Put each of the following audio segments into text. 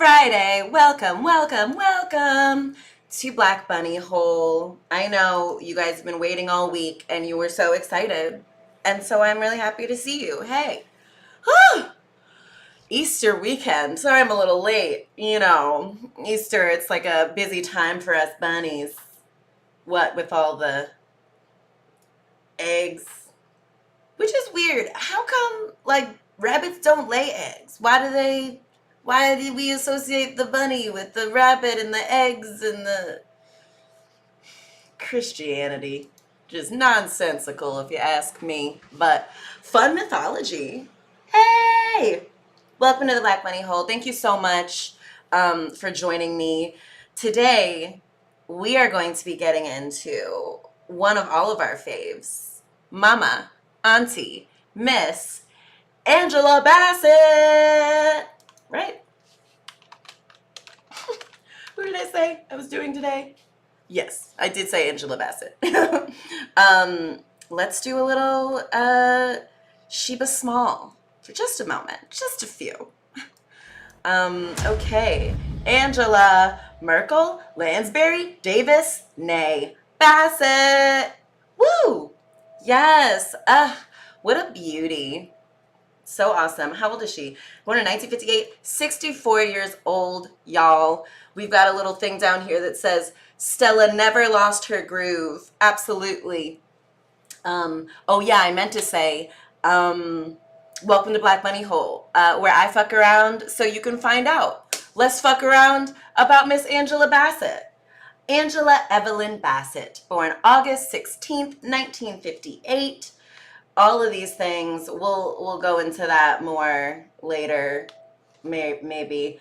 Friday. Welcome, welcome, welcome to Black Bunny Hole. I know you guys have been waiting all week and you were so excited. And so I'm really happy to see you. Hey. Easter weekend. Sorry I'm a little late. Easter, it's like a busy time for us bunnies. What with all the eggs? Which is weird. How come, like, rabbits don't lay eggs? Why do we associate the bunny with the rabbit and the eggs and the Christianity? Just nonsensical, if you ask me. But fun mythology. Hey! Welcome to the Black Bunny Hole. Thank you so much for joining me. Today, we are going to be getting into one of all of our faves, Mama, Auntie, Miss Angela Bassett. Right? Who did I say I was doing today? Yes, I did say Angela Bassett. Let's do a little Sheba Small for just a moment, just a few. Okay. Angela, Merkel, Lansbury, Davis, Nay, Bassett. Woo! Yes. What a beauty. So awesome. How old is she? Born in 1958, 64 years old, y'all. We've got a little thing down here that says, Stella never lost her groove. Absolutely. Oh yeah, I meant to say, welcome to Black Bunny Hole, where I fuck around so you can find out. Let's fuck around about Miss Angela Bassett. Angela Evelyn Bassett, born August 16th, 1958. All of these things, we'll go into that more later, maybe.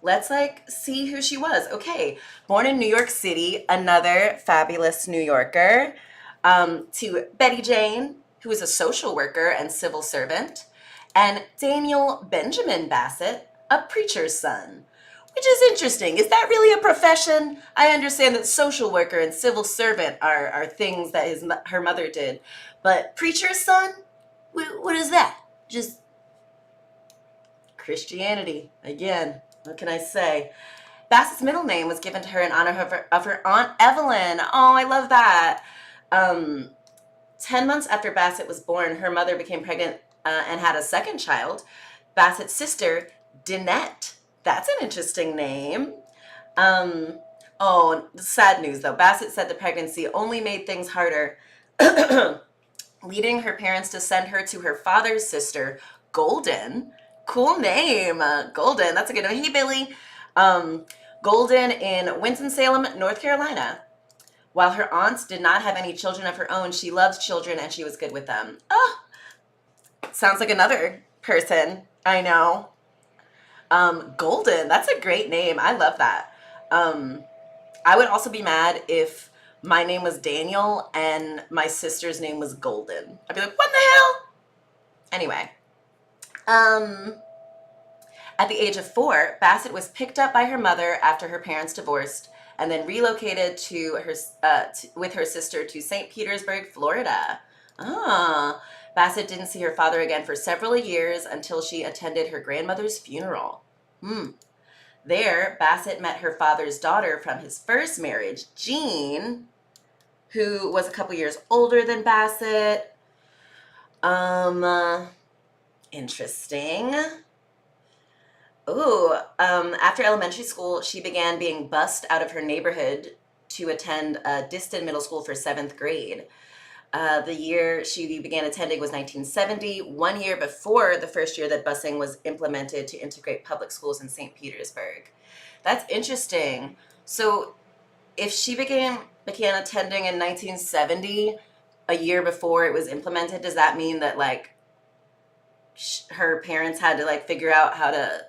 Let's see who she was. Okay, born in New York City, another fabulous New Yorker. To Betty Jane, who is a social worker and civil servant, and Daniel Benjamin Bassett, a preacher's son. Which is interesting. Is that really a profession? I understand that social worker and civil servant are things that her mother did. But preacher's son? What is that? Just Christianity. Again, what can I say? Bassett's middle name was given to her in honor of her Aunt Evelyn. Oh, I love that. 10 months after Bassett was born, her mother became pregnant and had a second child, Bassett's sister, Dinette. That's an interesting name. Oh, sad news though. Bassett said the pregnancy only made things harder, leading her parents to send her to her father's sister, Golden. Cool name, Golden. That's a good name. Hey, Billy. Golden in Winston-Salem, North Carolina. While her aunts did not have any children of her own, she loved children and she was good with them. Oh, sounds like another person I know. Golden, that's a great name. I love that. I would also be mad if my name was Daniel and my sister's name was Golden. I'd be like, what the hell? Anyway, at the age of 4, Bassett was picked up by her mother after her parents divorced and then relocated with her sister to St. Petersburg, Florida. Bassett didn't see her father again for several years until she attended her grandmother's funeral. There, Bassett met her father's daughter from his first marriage, Jean, who was a couple years older than Bassett. Interesting. After elementary school, she began being bussed out of her neighborhood to attend a distant middle school for 7th grade. The year she began attending was 1970, 1 year before the first year that busing was implemented to integrate public schools in St. Petersburg. That's interesting. So if she began attending in 1970, a year before it was implemented, does that mean that her parents had to figure out how to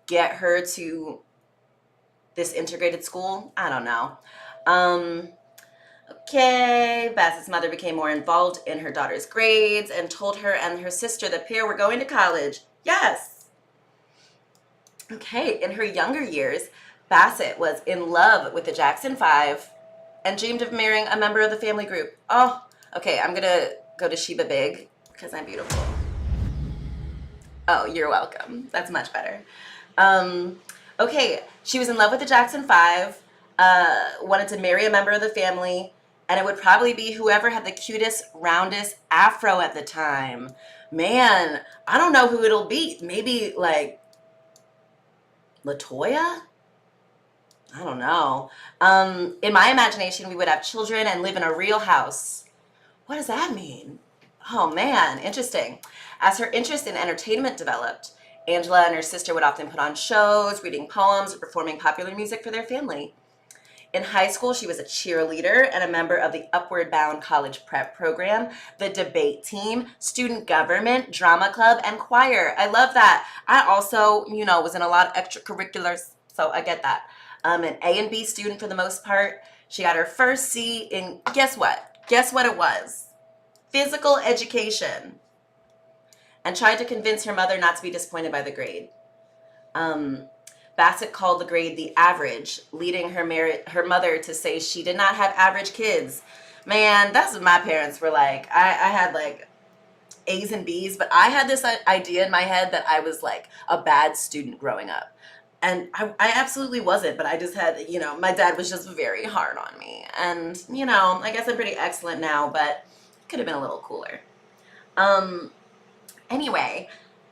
get her to this integrated school? I don't know. Okay, Bassett's mother became more involved in her daughter's grades and told her and her sister the pair were going to college. Yes! Okay, in her younger years, Bassett was in love with the Jackson 5 and dreamed of marrying a member of the family group. Oh, okay, I'm gonna go to Sheba Big because I'm beautiful. Oh, you're welcome. That's much better. Um, okay, she was in love with the Jackson Five, wanted to marry a member of the family, and it would probably be whoever had the cutest, roundest afro at the time. Man, I don't know who it'll be. Maybe like Latoya? I don't know. In my imagination, we would have children and live in a real house. What does that mean? Oh man, interesting. As her interest in entertainment developed, Angela and her sister would often put on shows, reading poems, or performing popular music for their family. In high school, she was a cheerleader and a member of the Upward Bound College Prep Program, the debate team, student government, drama club, and choir. I love that. I also, was in a lot of extracurriculars, so I get that. An A and B student for the most part. She got her first C in, guess what? Guess what it was? Physical education. And tried to convince her mother not to be disappointed by the grade. Bassett called the grade the average, leading her mother to say she did not have average kids. Man, that's what my parents were like. I had like A's and B's, but I had this idea in my head that I was like a bad student growing up. And I absolutely wasn't, but I just had, my dad was just very hard on me. And, I guess I'm pretty excellent now, but it could have been a little cooler. Anyway,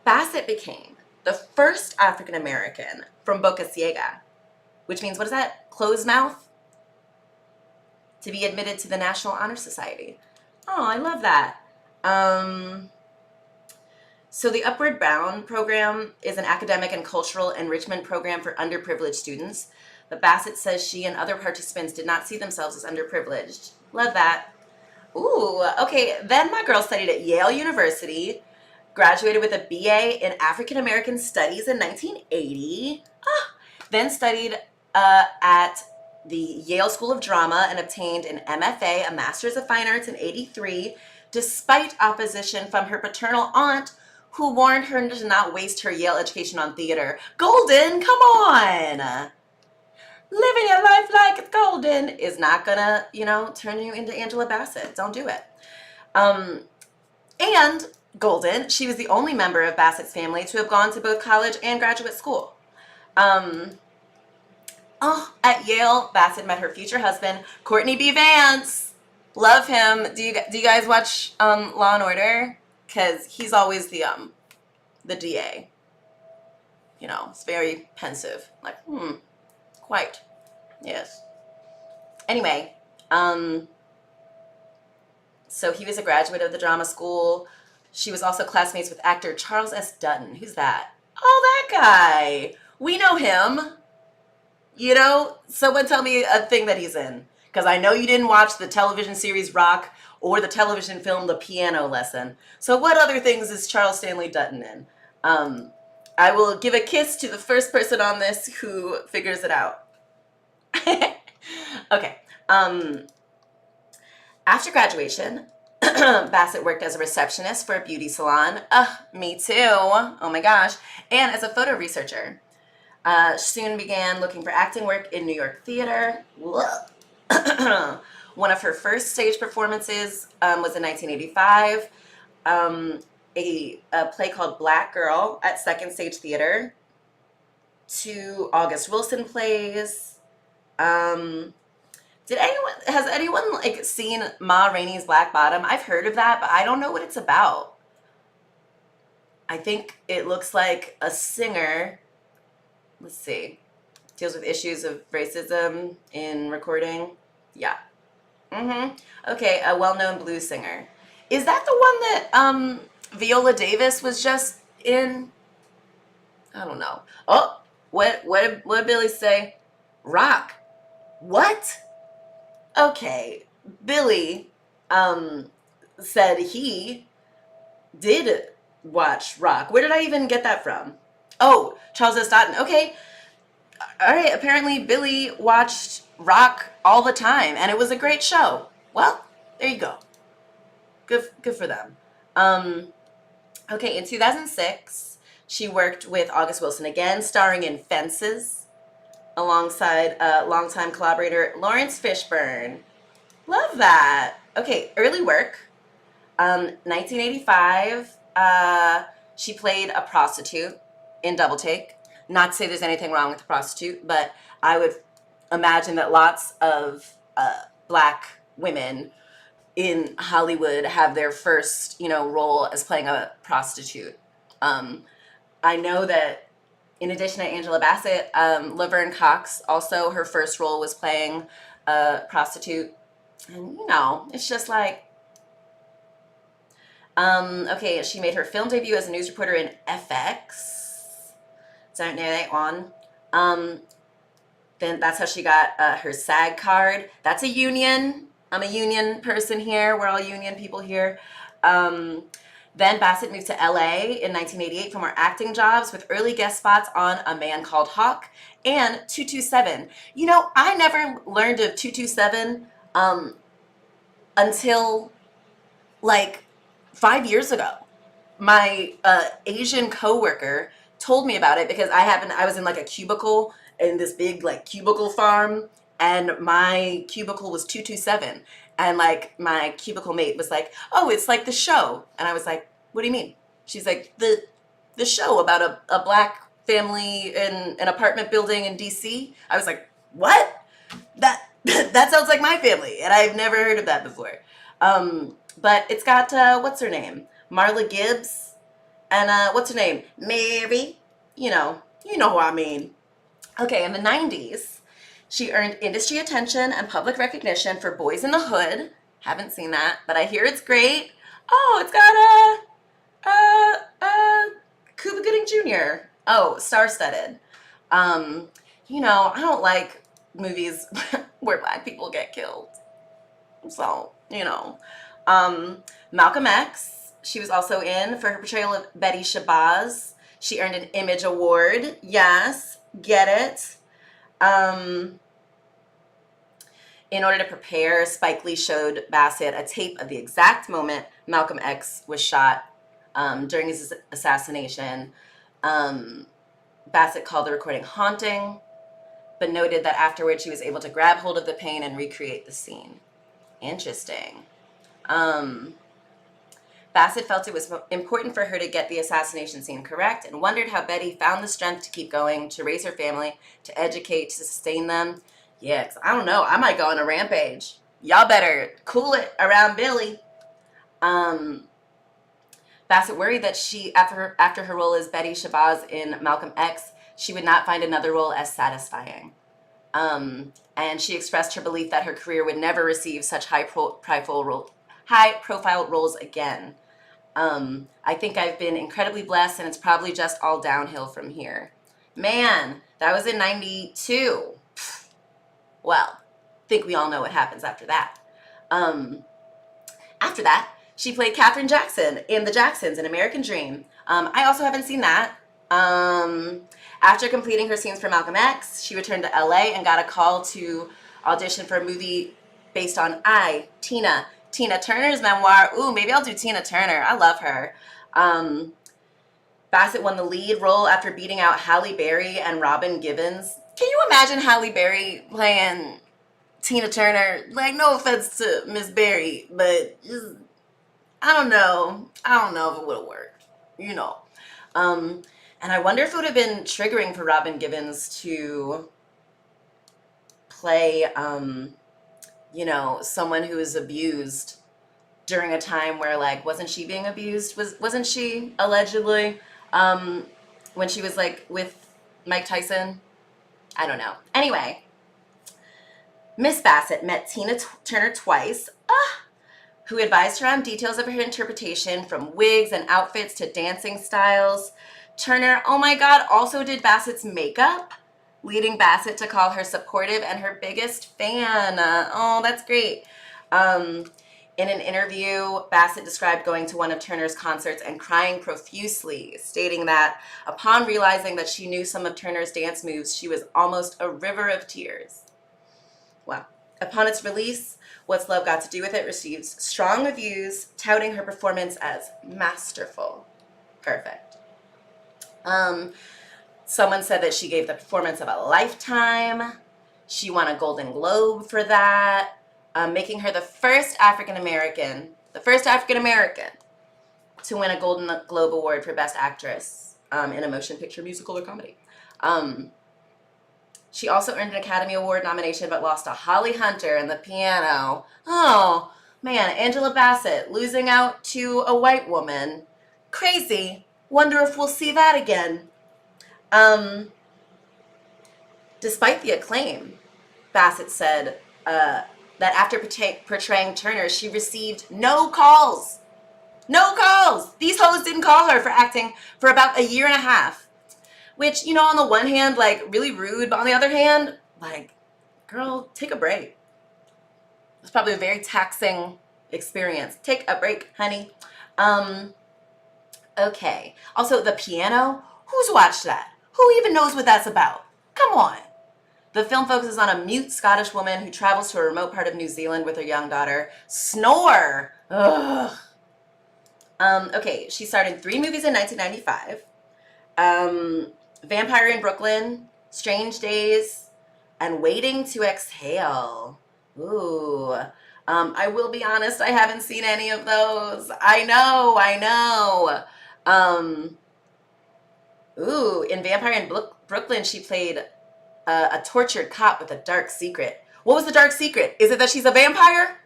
Bassett became the first African American from Boca Ciega, which means, what is that? Closed mouth? To be admitted to the National Honor Society. Oh, I love that. So the Upward Bound program is an academic and cultural enrichment program for underprivileged students. But Bassett says she and other participants did not see themselves as underprivileged. Love that. Ooh, okay. Then my girl studied at Yale University, graduated with a BA in African American Studies in 1980. Then studied at the Yale School of Drama and obtained an MFA, a Master's of Fine Arts in 83, despite opposition from her paternal aunt, who warned her to not waste her Yale education on theater. Golden, come on! Living your life like it's golden is not gonna, turn you into Angela Bassett. Don't do it. And Golden, she was the only member of Bassett's family to have gone to both college and graduate school. At Yale, Bassett met her future husband, Courtney B. Vance. Love him. Do you guys watch Law and Order? Because he's always the DA. It's very pensive. Like, quite. Yes. Anyway, so he was a graduate of the drama school. She was also classmates with actor Charles S. Dutton. Who's that? Oh, that guy. We know him. Someone tell me a thing that he's in. Because I know you didn't watch the television series Rock or the television film The Piano Lesson. So what other things is Charles Stanley Dutton in? I will give a kiss to the first person on this who figures it out. Okay. After graduation, Bassett worked as a receptionist for a beauty salon. Me too. Oh my gosh. And as a photo researcher. Soon began looking for acting work in New York theater. One of her first stage performances was in 1985, a play called Black Girl at Second Stage Theater. 2 August Wilson plays. Has anyone seen Ma Rainey's Black Bottom? I've heard of that, but I don't know what it's about. I think it looks like a singer. Let's see. Deals with issues of racism in recording. Yeah. Okay, a well-known blues singer. Is that the one that Viola Davis was just in? I don't know. Oh, what did Billy say? Rock. What? Okay, Billy said he did watch Rock. Where did I even get that from? Oh, Charles S. Dutton. Okay. All right. Apparently, Billy watched Rock all the time, and it was a great show. Well, there you go. Good for them. Okay. In 2006, she worked with August Wilson again, starring in Fences, alongside longtime collaborator Lawrence Fishburne. Love that. Okay. Early work. 1985. She played a prostitute in Double Take. Not to say there's anything wrong with a prostitute, but I would imagine that lots of black women in Hollywood have their first, role as playing a prostitute. Um, I know that in addition to Angela Bassett, Laverne Cox, also her first role was playing a prostitute. And, it's just like, okay, she made her film debut as a news reporter in FX. Don't know that one. Then that's how she got her SAG card. That's a union. I'm a union person here. We're all union people here. Then Bassett moved to LA in 1988 for more acting jobs with early guest spots on A Man Called Hawk and 227. I never learned of 227 until like 5 years ago. My Asian coworker told me about it because I was in like a cubicle in this big like cubicle farm, and my cubicle was 227, and like my cubicle mate was like, "Oh, it's like the show," and I was like, "What do you mean?" She's like, "The show about a black family in an apartment building in DC." I was like, "What? That sounds like my family," and I've never heard of that before. But it's got what's her name, Marla Gibbs, and what's her name, Mary. You know who I mean. Okay, in the 90s, she earned industry attention and public recognition for Boys in the Hood. Haven't seen that, but I hear it's great. Oh, it's got Cuba Gooding Jr. Oh, star-studded. I don't like movies where black people get killed. So, Malcolm X, she was also in for her portrayal of Betty Shabazz. She earned an Image Award. Yes, get it. In order to prepare, Spike Lee showed Bassett a tape of the exact moment Malcolm X was shot during his assassination. Bassett called the recording haunting, but noted that afterwards she was able to grab hold of the pain and recreate the scene. Interesting. Bassett felt it was important for her to get the assassination scene correct and wondered how Betty found the strength to keep going, to raise her family, to educate, to sustain them. Yeah, 'cause I don't know. I might go on a rampage. Y'all better cool it around Billy. Bassett worried that after her role as Betty Shabazz in Malcolm X, she would not find another role as satisfying. And she expressed her belief that her career would never receive such high-profile roles again. I think I've been incredibly blessed, and it's probably just all downhill from here. Man, that was in 92. Well, I think we all know what happens after that. After that, she played Katherine Jackson in The Jacksons, An American Dream. I also haven't seen that. After completing her scenes for Malcolm X, she returned to LA and got a call to audition for a movie based on Tina Turner's memoir. Ooh, maybe I'll do Tina Turner. I love her. Bassett won the lead role after beating out Halle Berry and Robin Givens. Can you imagine Halle Berry playing Tina Turner? Like, no offense to Miss Berry, but just, I don't know if it would have worked, And I wonder if it would have been triggering for Robin Givens to play, someone who is abused during a time where, like, wasn't she being abused? Wasn't she allegedly when she was, like, with Mike Tyson? I don't know. Anyway, Miss Bassett met Tina Turner twice, who advised her on details of her interpretation, from wigs and outfits to dancing styles. Turner, oh my God, also did Bassett's makeup, leading Bassett to call her supportive and her biggest fan. Oh, that's great. In an interview, Bassett described going to one of Turner's concerts and crying profusely, stating that upon realizing that she knew some of Turner's dance moves, she was almost a river of tears. Wow. Upon its release, What's Love Got to Do with It received strong reviews, touting her performance as masterful. Perfect. Someone said that she gave the performance of a lifetime. She won a Golden Globe for that, making her the first African American to win a Golden Globe Award for Best Actress in a motion picture, musical, or comedy. Um, she also earned an Academy Award nomination but lost to Holly Hunter in The Piano. Oh, man, Angela Bassett losing out to a white woman. Crazy. Wonder if we'll see that again. Um, Despite the acclaim, Bassett said that after portraying Turner, she received no calls. No calls! These hoes didn't call her for acting for about a year and a half. Which, you know, on the one hand, like, really rude, but on the other hand, like, girl, take a break. It's probably a very taxing experience. Take a break, honey. Okay. Also, The Piano. Who's watched that? Who even knows what that's about? Come on. The film focuses on a mute Scottish woman who travels to a remote part of New Zealand with her young daughter. Snore! Ugh. Okay, she starred in 3 movies in 1995. Vampire in Brooklyn, Strange Days, and Waiting to Exhale. Ooh. I will be honest, I haven't seen any of those. I know. Ooh, in Vampire in Brooklyn, she played a tortured cop with a dark secret. What was the dark secret? Is it that she's a vampire?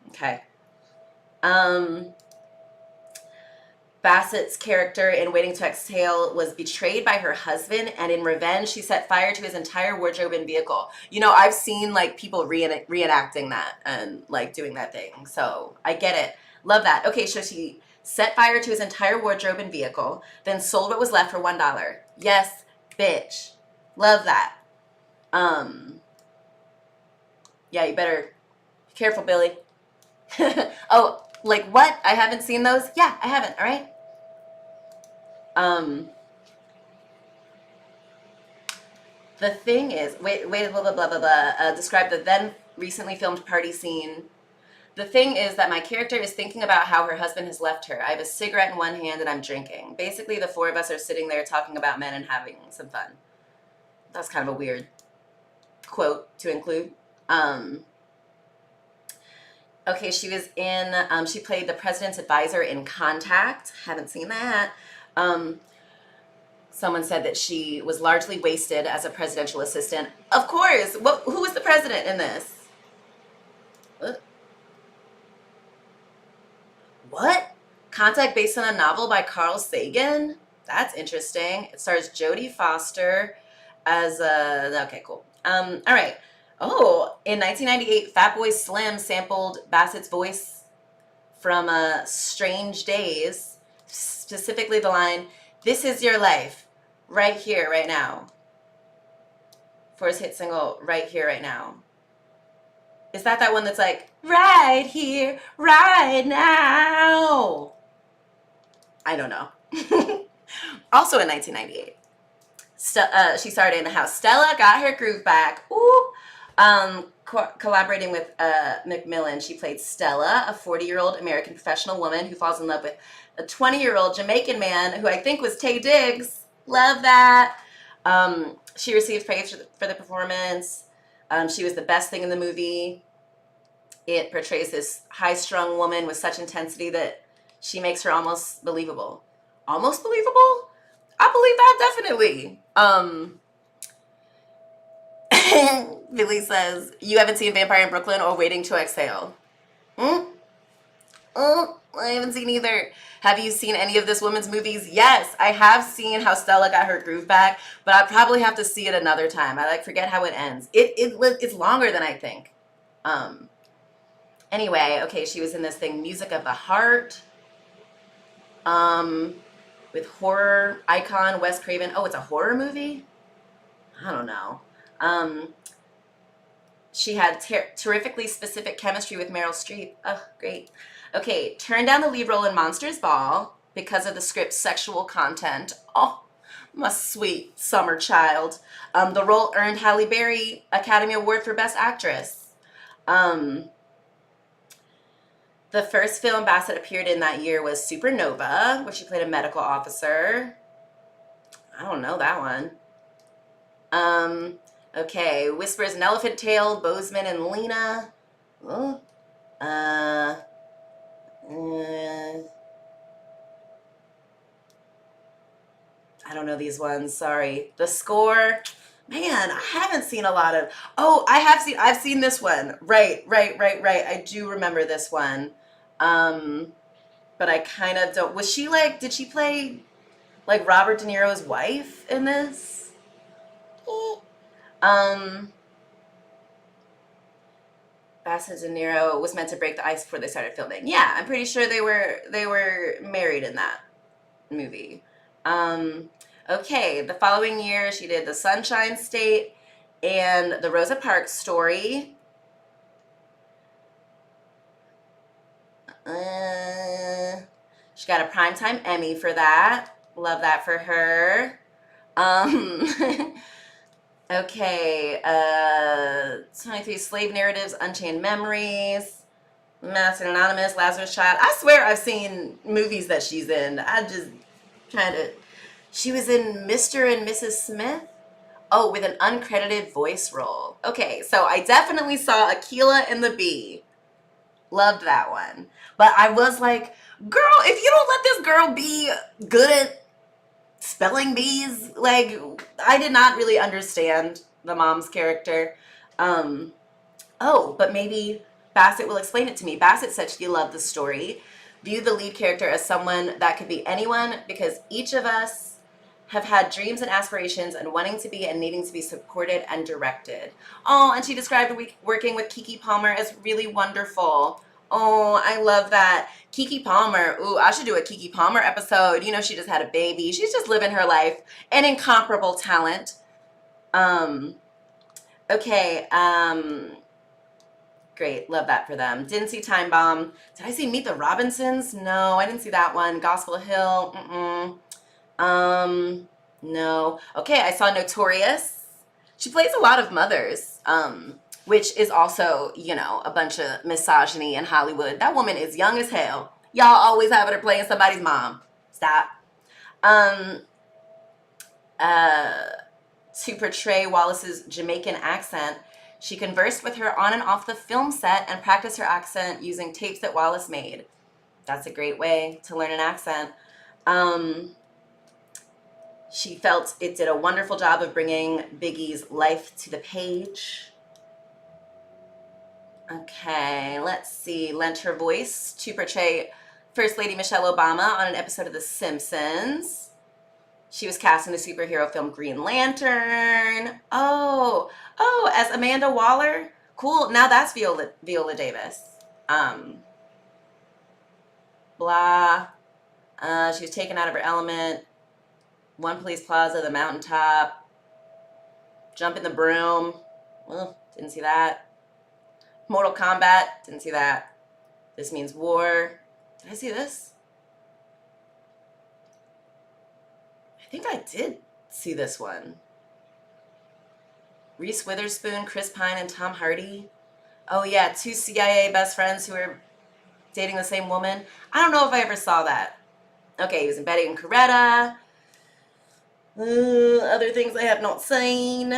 Okay. Bassett's character in Waiting to Exhale was betrayed by her husband, and in revenge, she set fire to his entire wardrobe and vehicle. You know, I've seen, like, people reenacting that and, like, doing that thing. So, I get it. Love that. Okay, so she set fire to his entire wardrobe and vehicle, then sold what was left for $1. Yes, bitch. Love that. Yeah, you better be careful, Billy. Oh, like what? I haven't seen those? Yeah, I haven't, all right? The thing is, wait, blah, blah, blah, blah, blah. Describe the then recently filmed party scene. The thing is that my character is thinking about how her husband has left her. I have a cigarette in one hand and I'm drinking. Basically, the 4 of us are sitting there talking about men and having some fun. That's kind of a weird quote to include. Okay, she was in, she played the president's advisor in Contact. Haven't seen that. Someone said that she was largely wasted as a presidential assistant. Of course. Who was the president in this? What? Contact based on a novel by Carl Sagan? That's interesting. It stars Jodie Foster as a... Okay, cool. All right. Oh, in 1998, Fatboy Slim sampled Bassett's voice from Strange Days, specifically the line, "This is your life, right here, right now," for his hit single, "Right Here, Right Now." Is that one that's like, right here, right now? I don't know. Also in 1998, she starred in How Stella Got Her Groove Back. Ooh. Collaborating with Macmillan, she played Stella, a 40-year-old American professional woman who falls in love with a 20-year-old Jamaican man who I think was Taye Diggs. Love that. She received praise for the performance. She was the best thing in the movie. It portrays this high-strung woman with such intensity that she makes her almost believable. Almost believable? I believe that definitely. Billy says, you haven't seen Vampire in Brooklyn or Waiting to Exhale? Oh, I haven't seen either. Have you seen any of this woman's movies? Yes, I have seen How Stella Got Her Groove Back, but I probably have to see it another time. I forget how it ends. It's longer than I think. Anyway, okay, she was in this thing, Music of the Heart, with horror icon Wes Craven. Oh, it's a horror movie? I don't know. She had terrifically specific chemistry with Meryl Streep. Oh, great. Okay, turned down the lead role in Monsters Ball because of the script's sexual content. Oh, my sweet summer child. The role earned Halle Berry Academy Award for Best Actress. The first film Bassett appeared in that year was Supernova, where she played a medical officer. I don't know that one. Okay, Whispers and Elephant Tail, Bozeman and Lena. Oh. I don't know these ones. Sorry. The Score. Man, I haven't seen a lot of. Oh, I've seen this one. Right. I do remember this one. Um, but I kind of don't. Was she like? Did she play like Robert De Niro's wife in this? Um, Bassett and De Niro was meant to break the ice before they started filming. Yeah, I'm pretty sure they were married in that movie. Um, okay, the following year she did The Sunshine State and The Rosa Parks Story. She got a Primetime Emmy for that. Love that for her. Um, okay, 23 Slave Narratives, Unchained Memories, Master Anonymous, Lazarus Child. I swear I've seen movies that she's in. I just trying to. She was in Mr. and Mrs. Smith. Oh, with an uncredited voice role. Okay, so I definitely saw Aquila and the Bee. Loved that one. But I was like, girl, if you don't let this girl be good at spelling bees, like, I did not really understand the mom's character. Um, oh, but maybe Bassett will explain it to me. Bassett said she loved the story. View the lead character as someone that could be anyone because each of us have had dreams and aspirations and wanting to be and needing to be supported and directed. Oh, and she described working with Kiki Palmer as really wonderful. Oh, I love that. Kiki Palmer. Ooh, I should do a Kiki Palmer episode. You know, she just had a baby. She's just living her life. An incomparable talent. Um, okay. Great. Love that for them. Didn't see Time Bomb. Did I see Meet the Robinsons? No, I didn't see that one. Gospel Hill. Mm-mm. No. Okay, I saw Notorious. She plays a lot of mothers, which is also, you know, a bunch of misogyny in Hollywood. That woman is young as hell. Y'all always having her playing somebody's mom. Stop. Um, uh, to portray Wallace's Jamaican accent, she conversed with her on and off the film set and practiced her accent using tapes that Wallace made. That's a great way to learn an accent. She felt it did a wonderful job of bringing Biggie's life to the page. Okay, let's see. Lent her voice to portray First Lady Michelle Obama on an episode of The Simpsons. She was cast in the superhero film Green Lantern. Oh, as Amanda Waller. Cool. Now that's Viola Davis. Blah. She was taken out of her element. One Police Plaza, The Mountaintop. Jump in the Broom. Well, didn't see that. Mortal Kombat. Didn't see that. This Means War. Did I see this? I think I did see this one. Reese Witherspoon, Chris Pine, and Tom Hardy. Oh yeah, two CIA best friends who were dating the same woman. I don't know if I ever saw that. Okay, he was in Betty and Coretta. Other things I have not seen.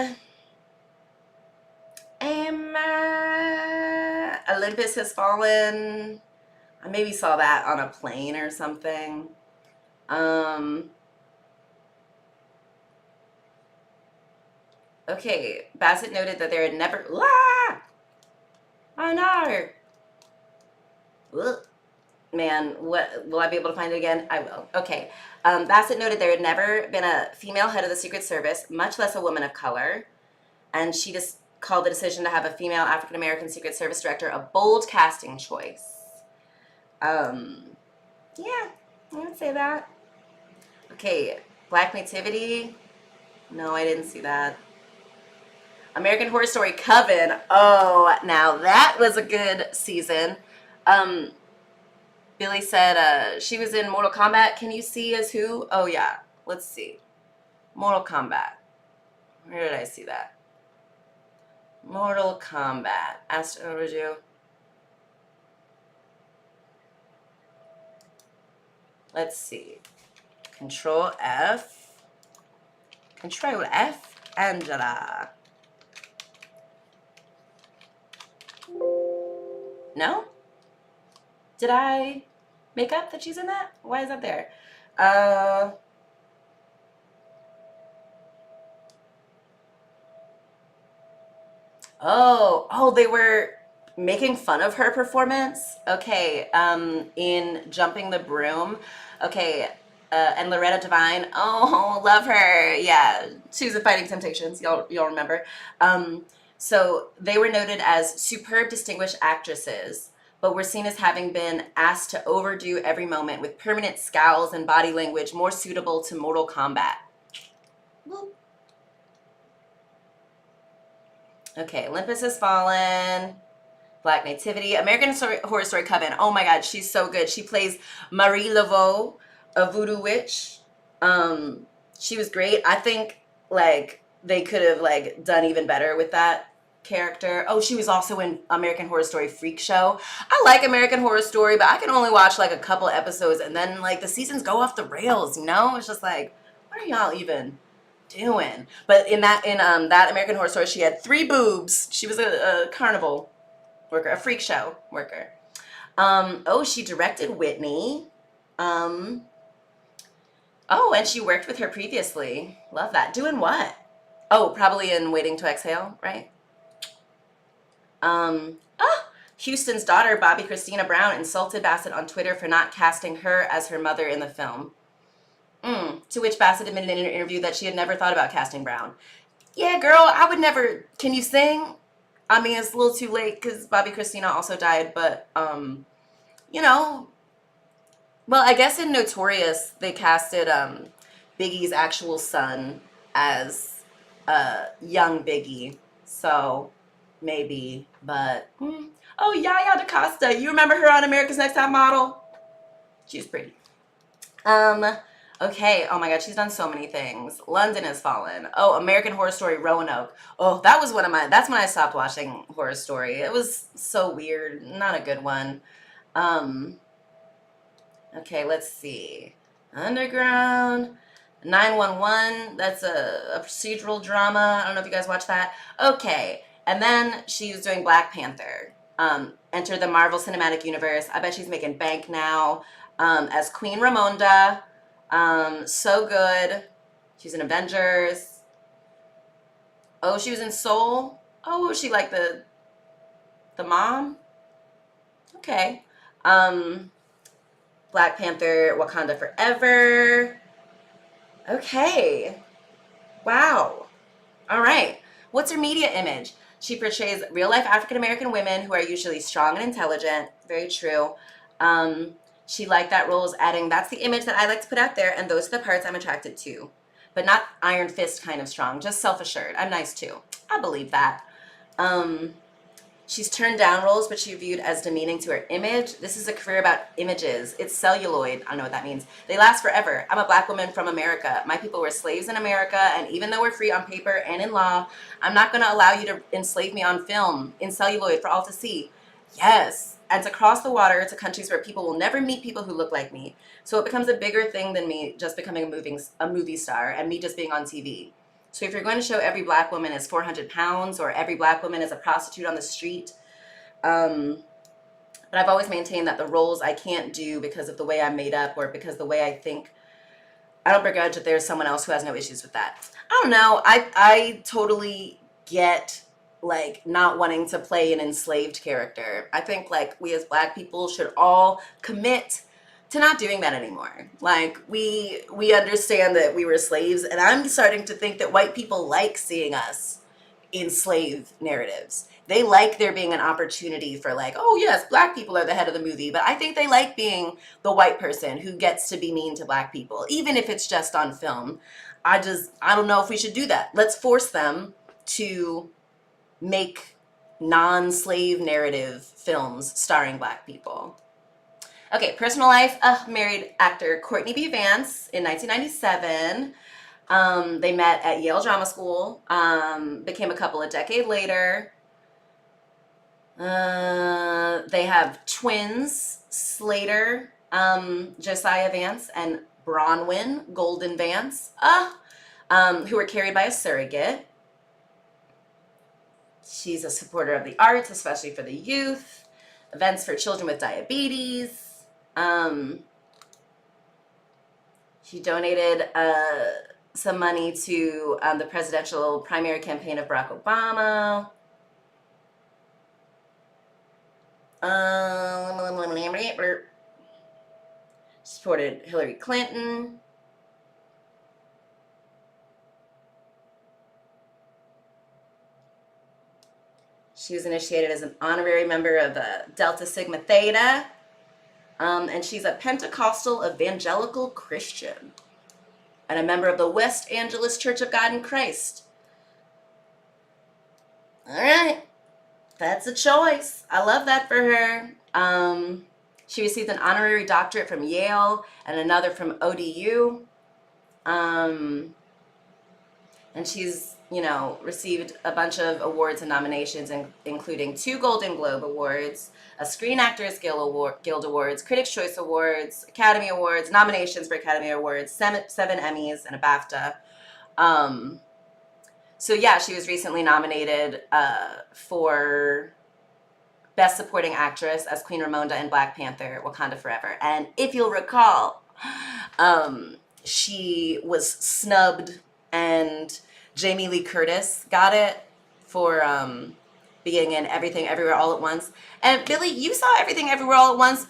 Olympus Has Fallen. I maybe saw that on a plane or something. Okay, Bassett noted that there had never... Ah! Oh no! Ugh. Man, what will I be able to find it again? I will. Okay. Bassett noted there had never been a female head of the Secret Service, much less a woman of color. And she just called the decision to have a female African-American Secret Service director a bold casting choice. Yeah, I would say that. Okay, Black Nativity. No, I didn't see that. American Horror Story Coven. Oh, now that was a good season. Billy said she was in Mortal Kombat. Can you see as who? Oh, yeah. Let's see. Mortal Kombat. Where did I see that? Mortal Kombat. Astro Review. Let's see. Control F. Control F. Angela. No? Did I make up that she's in that? Why is that there? Oh, they were making fun of her performance. Okay, in Jumping the Broom. Okay, and Loretta Devine. Oh, love her. Yeah, she was in Fighting Temptations. Y'all remember? Um, so they were noted as superb, distinguished actresses, but were seen as having been asked to overdo every moment with permanent scowls and body language more suitable to Mortal Kombat. Well, okay, Olympus Has Fallen. Black Nativity, Horror Story Coven. Oh my God, she's so good. She plays Marie Laveau, a voodoo witch. Um, she was great. I think like they could have like done even better with that character. Oh, she was also in American Horror Story Freak Show. I like American Horror Story, but I can only watch like a couple episodes and then like the seasons go off the rails, you know? It's just like, what are y'all even doing? But in that American Horror Story, she had 3 boobs. She was a carnival worker, a freak show worker. Oh, she directed Whitney. Um, oh, and she worked with her previously. Love that. Doing what? Oh, probably in Waiting to Exhale, right? Houston's daughter, Bobby Christina Brown, insulted Bassett on Twitter for not casting her as her mother in the film. To which Bassett admitted in an interview that she had never thought about casting Brown. Yeah, girl, I would never. Can you sing? I mean, it's a little too late because Bobby Christina also died, but you know, well, I guess in Notorious they casted Biggie's actual son as young Biggie, so maybe. But oh, Yaya DaCosta, you remember her on America's Next Top Model? She's pretty. Um, okay. Oh my God, she's done so many things. London Has Fallen. Oh, American Horror Story Roanoke. Oh, that was one of my. That's when I stopped watching Horror Story. It was so weird. Not a good one. Um, okay, let's see. Underground. 911. That's a procedural drama. I don't know if you guys watch that. Okay. And then she was doing Black Panther. Enter the Marvel Cinematic Universe. I bet she's making bank now. As Queen Ramonda. So good. She's in Avengers. Oh, she was in Soul. Oh, was she like the mom? Okay. Um, Black Panther, Wakanda Forever. Okay. Wow. All right. What's her media image? She portrays real life African American women who are usually strong and intelligent. Very true. Um, she liked that role as adding, that's the image that I like to put out there, and those are the parts I'm attracted to. But not iron fist kind of strong, just self assured. I'm nice too. I believe that. Um, She's turned down roles, but she viewed as demeaning to her image. This is a career about images. It's celluloid. I don't know what that means. They last forever. I'm a black woman from America. My people were slaves in America, and even though we're free on paper and in law, I'm not going to allow you to enslave me on film, in celluloid, for all to see. Yes. And to cross the water to countries where people will never meet people who look like me. So it becomes a bigger thing than me just becoming a movie star and me just being on TV. So if you're going to show every black woman is 400 pounds or every black woman is a prostitute on the street, um, but I've always maintained that the roles I can't do because of the way I'm made up or because the way I think, I don't begrudge that there's someone else who has no issues with that. I don't know. I totally get like not wanting to play an enslaved character. I think like we as black people should all commit to not doing that anymore. Like we understand that we were slaves, and I'm starting to think that white people like seeing us in slave narratives. They like there being an opportunity for like, oh yes, black people are the head of the movie, but I think they like being the white person who gets to be mean to black people, even if it's just on film. I don't know if we should do that. Let's force them to make non-slave narrative films starring black people. Okay, personal life. Married actor Courtney B. Vance in 1997. They met at Yale Drama School, became a couple a decade later. They have twins, Slater, Josiah Vance, and Bronwyn Golden Vance, who were carried by a surrogate. She's a supporter of the arts, especially for the youth, events for children with diabetes. She donated some money to the presidential primary campaign of Barack Obama. Supported Hillary Clinton. She was initiated as an honorary member of Delta Sigma Theta. And she's a Pentecostal evangelical Christian and a member of the West Angeles Church of God in Christ. All right. That's a choice. I love that for her. She received an honorary doctorate from Yale and another from ODU. And she's, received a bunch of awards and nominations, including 2 Golden Globe Awards, a Screen Actors Guild Awards, Critics' Choice Awards, Academy Awards, nominations for Academy Awards, 7 Emmys, and a BAFTA. So yeah, she was recently nominated for Best Supporting Actress as Queen Ramonda in Black Panther, Wakanda Forever. And if you'll recall, she was snubbed, and Jamie Lee Curtis got it for being in Everything Everywhere All at Once. And Billy, you saw Everything Everywhere All at Once.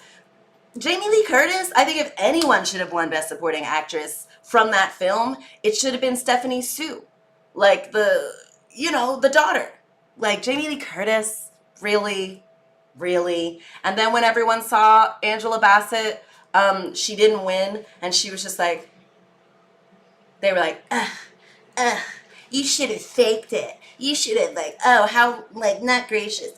Jamie Lee Curtis, I think if anyone should have won Best Supporting Actress from that film, it should have been Stephanie Sue. Like the daughter. Like Jamie Lee Curtis, really? And then when everyone saw Angela Bassett, she didn't win, and she was just like, they were like, you should have faked it. You should have, how, not gracious.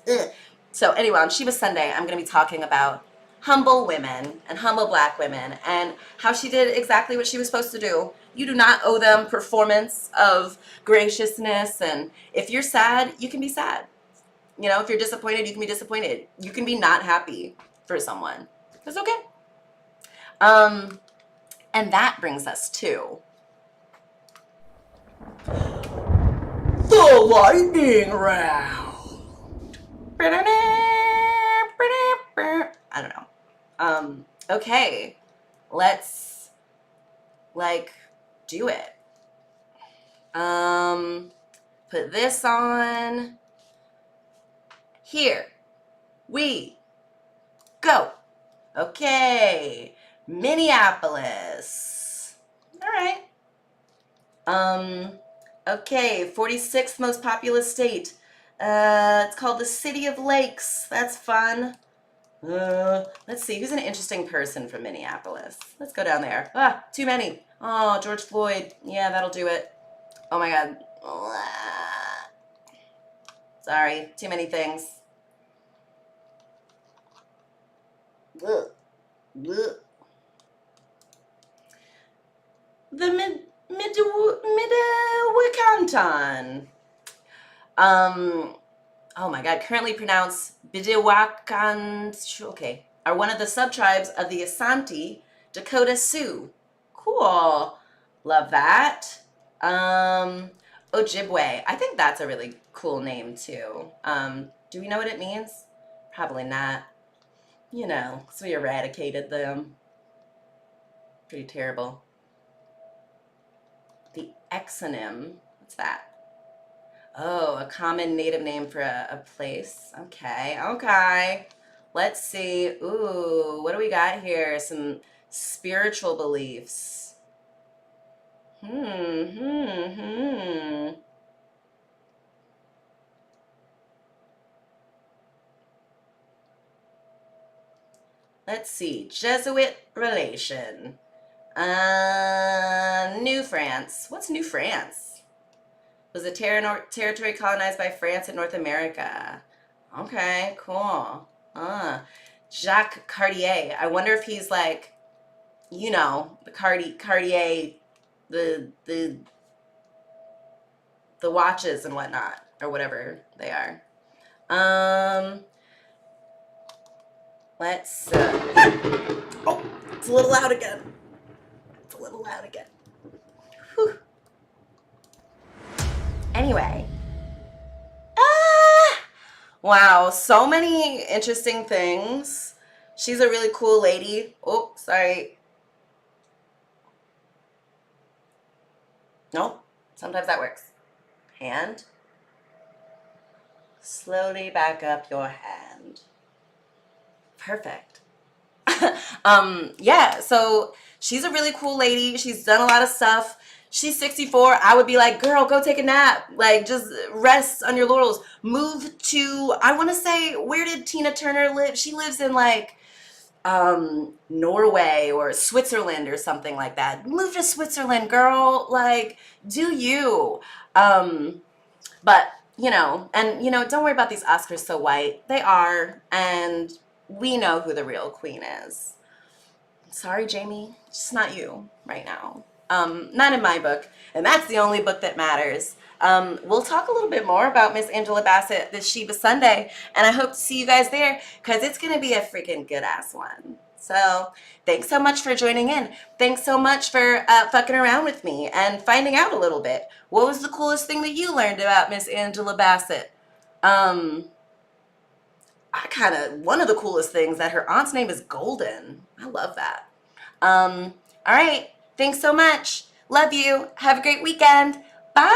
So anyway, on Sheba Sunday, I'm going to be talking about humble women and humble Black women and how she did exactly what she was supposed to do. You do not owe them performance of graciousness, and if you're sad, you can be sad. If you're disappointed, you can be disappointed. You can be not happy for someone. That's okay. And that brings us to the lightning round. I don't know. Okay. Let's, do it. Put this on. Here we go. Okay. Minneapolis. All right. Okay, 46th most populous state. It's called the City of Lakes. That's fun. Let's see, who's an interesting person from Minneapolis? Let's go down there. Too many. Oh, George Floyd. Yeah, that'll do it. Oh my God. Sorry, too many things. The Mid-Wicanton. Oh my God, currently pronounced Bidewakan, okay, are one of the subtribes of the Asante Dakota Sioux. Cool. Love that. Ojibwe. I think that's a really cool name too. Do we know what it means? Probably not. So we eradicated them. Pretty terrible. The exonym, what's that? Oh, a common native name for a place. Okay. Let's see. Ooh, what do we got here? Some spiritual beliefs. Let's see. Jesuit relation. New France. What's New France? Was a territory colonized by France in North America. Okay, cool. Jacques Cartier. I wonder if he's like, the Cartier, the watches and whatnot, or whatever they are. Let's. Oh, it's a little loud again. Whew. Anyway. Wow, so many interesting things. She's a really cool lady. Oh, sorry. Nope. Sometimes that works. Hand. Slowly back up your hand. Perfect. Yeah, so she's a really cool lady. She's done a lot of stuff. She's 64. I would be like, girl, go take a nap. Like, just rest on your laurels. Move to, I want to say, where did Tina Turner live? She lives in like Norway or Switzerland or something like that. Move to Switzerland, girl. Like, do you? Um, but, don't worry about these Oscars so white. They are, and we know who the real queen is. Sorry, Jamie, it's just not you right now. Not in my book, and that's the only book that matters. We'll talk a little bit more about Miss Angela Bassett this Sheba Sunday, and I hope to see you guys there because it's going to be a freaking good ass one. So, thanks so much for joining in. Thanks so much for fucking around with me and finding out a little bit. What was the coolest thing that you learned about Miss Angela Bassett? Um, one of the coolest things that her aunt's name is Golden. I love that. All right. Thanks so much. Love you. Have a great weekend. Bye.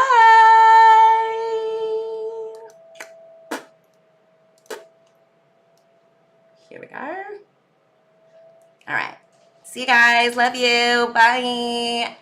Here we go. All right. See you guys. Love you. Bye.